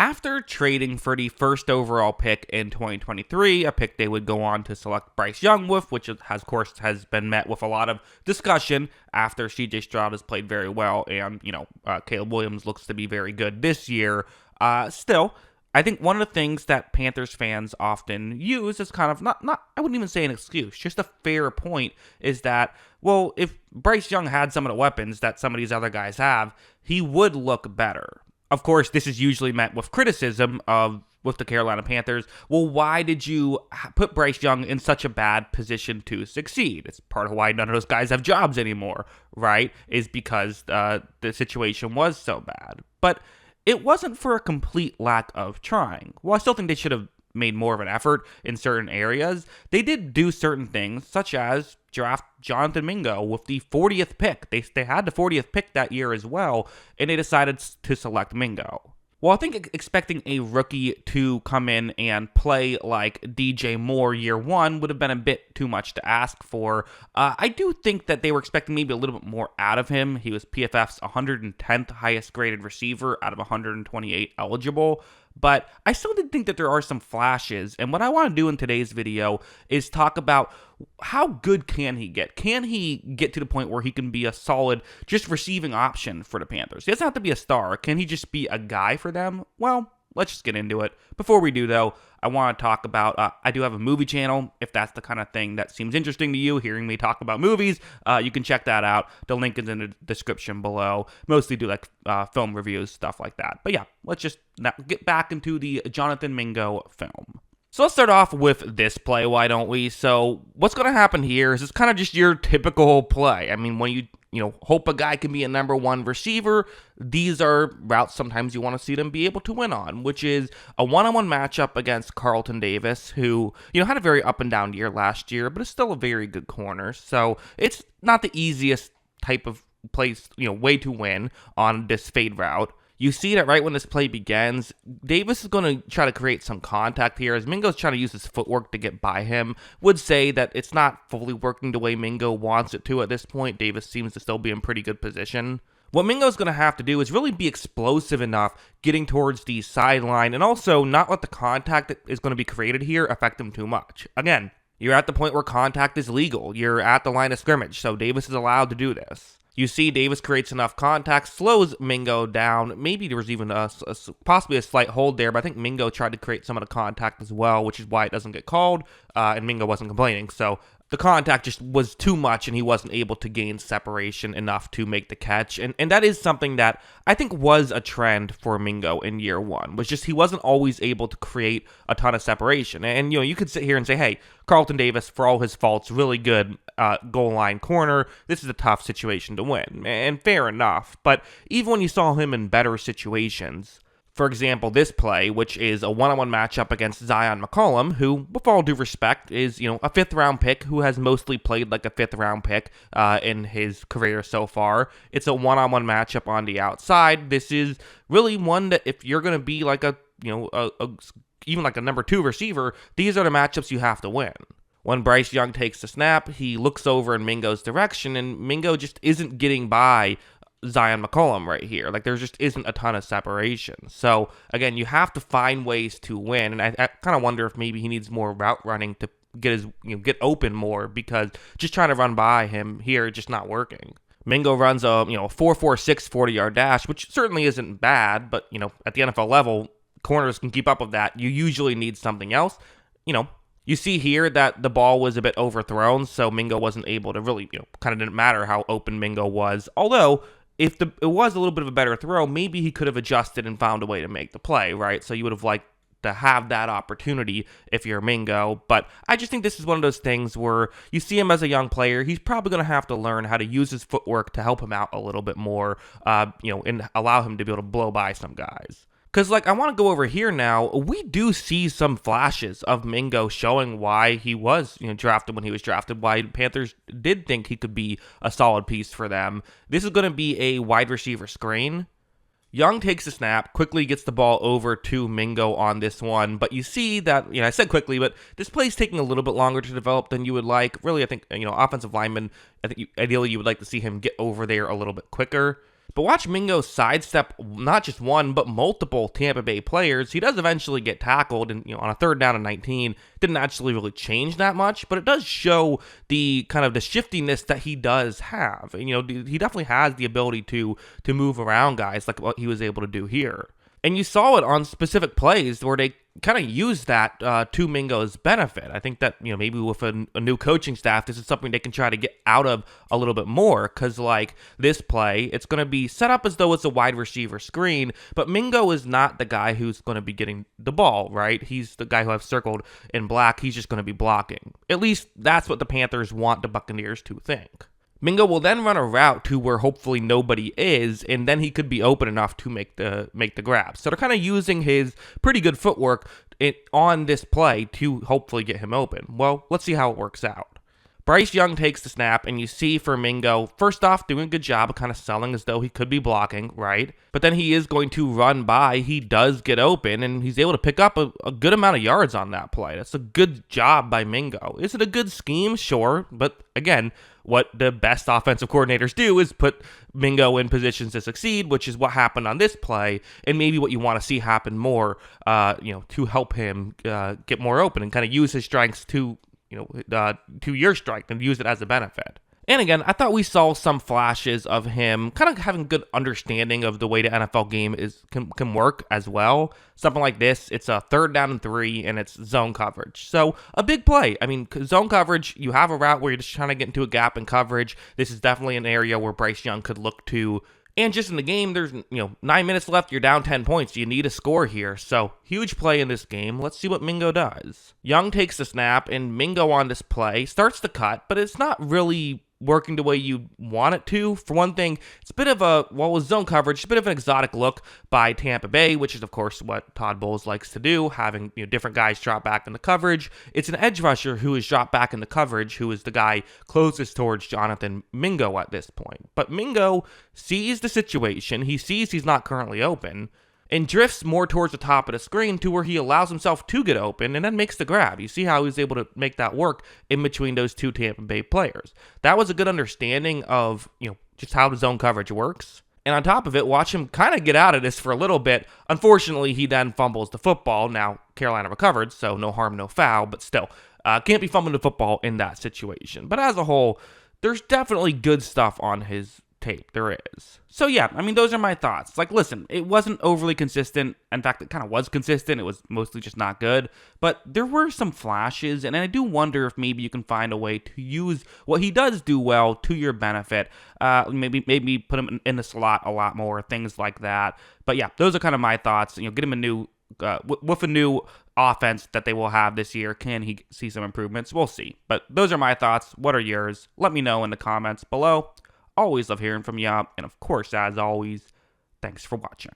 After trading for the first overall pick in 2023, a pick they would go on to select Bryce Young with, which has, of course, has been met with a lot of discussion after CJ Stroud has played very well and, Caleb Williams looks to be very good this year. Still, I think one of the things that Panthers fans often use is kind of not I wouldn't even say an excuse, just a fair point is that, well, if Bryce Young had some of the weapons that some of these other guys have, he would look better. Of course, this is usually met with criticism with the Carolina Panthers. Well, why did you put Bryce Young in such a bad position to succeed? It's part of why none of those guys have jobs anymore, right? Is because the situation was so bad. But it wasn't for a complete lack of trying. Well, I still think they should have made more of an effort in certain areas. They did do certain things, such as draft Jonathan Mingo with the 40th pick. They had the 40th pick that year as well, and they decided to select Mingo. Well, I think expecting a rookie to come in and play like DJ Moore year one would have been a bit too much to ask for. I do think that they were expecting maybe a little bit more out of him. He was PFF's 110th highest graded receiver out of 128 eligible. But I still did think that there are some flashes, and what I want to do in today's video is talk about how good can he get? Can he get to the point where he can be a solid, just receiving option for the Panthers? He doesn't have to be a star. Can he just be a guy for them? Well, let's just get into it. Before we do, though, I want to talk about, I do have a movie channel. If that's the kind of thing that seems interesting to you, hearing me talk about movies, you can check that out. The link is in the description below. Mostly do like film reviews, stuff like that. But yeah, let's just get back into the Jonathan Mingo film. So let's start off with this play, why don't we? So what's going to happen here is it's kind of just your typical play. I mean, when you hope a guy can be a number one receiver, these are routes sometimes you want to see them be able to win on, which is a one-on-one matchup against Carlton Davis, who, had a very up and down year last year, but is still a very good corner. So it's not the easiest type of place, way to win on this fade route. You see that right when this play begins, Davis is going to try to create some contact here as Mingo's trying to use his footwork to get by him. Would say that it's not fully working the way Mingo wants it to at this point. Davis seems to still be in pretty good position. What Mingo's going to have to do is really be explosive enough getting towards the sideline and also not let the contact that is going to be created here affect him too much. Again, you're at the point where contact is legal. You're at the line of scrimmage, so Davis is allowed to do this. You see Davis creates enough contact, slows Mingo down. Maybe there was even possibly a slight hold there, but I think Mingo tried to create some of the contact as well, which is why it doesn't get called, and Mingo wasn't complaining. So the contact just was too much, and he wasn't able to gain separation enough to make the catch. And that is something that I think was a trend for Mingo in year one, was just he wasn't always able to create a ton of separation. And, you could sit here and say, hey, Carlton Davis, for all his faults, really good goal line corner. This is a tough situation to win, and fair enough. But even when you saw him in better situations, for example, this play, which is a one-on-one matchup against Zion McCollum, who, with all due respect, is, a fifth-round pick who has mostly played like a fifth-round pick in his career so far. It's a one-on-one matchup on the outside. This is really one that if you're going to be like even like a number two receiver, these are the matchups you have to win. When Bryce Young takes the snap, he looks over in Mingo's direction, and Mingo just isn't getting by Zion McCollum right here. Like, there just isn't a ton of separation. So, again, you have to find ways to win, and I kind of wonder if maybe he needs more route running to get open more, because just trying to run by him here just not working. Mingo runs a 4.46 40-yard dash, which certainly isn't bad, but at the NFL level, corners can keep up with that. You usually need something else. You see here that the ball was a bit overthrown, so Mingo wasn't able to really, kind of didn't matter how open Mingo was. Although, if it was a little bit of a better throw, maybe he could have adjusted and found a way to make the play, right? So you would have liked to have that opportunity if you're Mingo. But I just think this is one of those things where you see him as a young player. He's probably going to have to learn how to use his footwork to help him out a little bit more, and allow him to be able to blow by some guys. Because, I want to go over here now. We do see some flashes of Mingo showing why he was, drafted when he was drafted, why Panthers did think he could be a solid piece for them. This is going to be a wide receiver screen. Young takes the snap, quickly gets the ball over to Mingo on this one, but you see that, I said quickly, but this play's taking a little bit longer to develop than you would like. Really, I think, offensive lineman, ideally you would like to see him get over there a little bit quicker. But watch Mingo sidestep not just one, but multiple Tampa Bay players. He does eventually get tackled, and on a third down and 19, didn't actually really change that much, but it does show the kind of the shiftiness that he does have. And, he definitely has the ability to move around guys like what he was able to do here. And you saw it on specific plays where they kind of used that to Mingo's benefit. I think that, maybe with a new coaching staff, this is something they can try to get out of a little bit more. Because, like, this play, it's going to be set up as though it's a wide receiver screen, but Mingo is not the guy who's going to be getting the ball, right? He's the guy who I've circled in black. He's just going to be blocking. At least that's what the Panthers want the Buccaneers to think. Mingo will then run a route to where hopefully nobody is, and then he could be open enough to make the grab. So they're kind of using his pretty good footwork on this play to hopefully get him open. Well, let's see how it works out. Bryce Young takes the snap, and you see for Mingo, first off, doing a good job of kind of selling as though he could be blocking, right? But then he is going to run by. He does get open, and he's able to pick up a good amount of yards on that play. That's a good job by Mingo. Is it a good scheme? Sure. But again, what the best offensive coordinators do is put Mingo in positions to succeed, which is what happened on this play, and maybe what you want to see happen more, to help him get more open and kind of use his strengths to your strength and use it as a benefit. And again, I thought we saw some flashes of him kind of having good understanding of the way the NFL game can work as well. Something like this, it's a third down and 3, and it's zone coverage. So a big play. I mean, zone coverage, you have a route where you're just trying to get into a gap in coverage. This is definitely an area where Bryce Young could look to. And just in the game, there's 9 minutes left. You're down 10 points. You need a score here. So huge play in this game. Let's see what Mingo does. Young takes the snap, and Mingo on this play starts to cut, but it's not really working the way you want it to. For one thing, it's a bit of with zone coverage, it's a bit of an exotic look by Tampa Bay, which is, of course, what Todd Bowles likes to do, having different guys drop back in the coverage. It's an edge rusher who is dropped back in the coverage, who is the guy closest towards Jonathan Mingo at this point. But Mingo sees the situation. He sees he's not currently open, and drifts more towards the top of the screen to where he allows himself to get open and then makes the grab. You see how he was able to make that work in between those two Tampa Bay players. That was a good understanding of, just how the zone coverage works. And on top of it, watch him kind of get out of this for a little bit. Unfortunately, he then fumbles the football. Now, Carolina recovered, so no harm, no foul, but still, can't be fumbling the football in that situation. But as a whole, there's definitely good stuff on his tape. There is. So yeah, I mean, those are my thoughts. Like, listen, it wasn't overly consistent. In fact, it kind of was consistent. It was mostly just not good. But there were some flashes, and I do wonder if maybe you can find a way to use what he does do well to your benefit. Maybe put him in the slot a lot more, things like that. But yeah, those are kind of my thoughts. Get him a new, with a new offense that they will have this year. Can he see some improvements? We'll see. But those are my thoughts. What are yours? Let me know in the comments below. Always love hearing from you. And of course, as always, thanks for watching.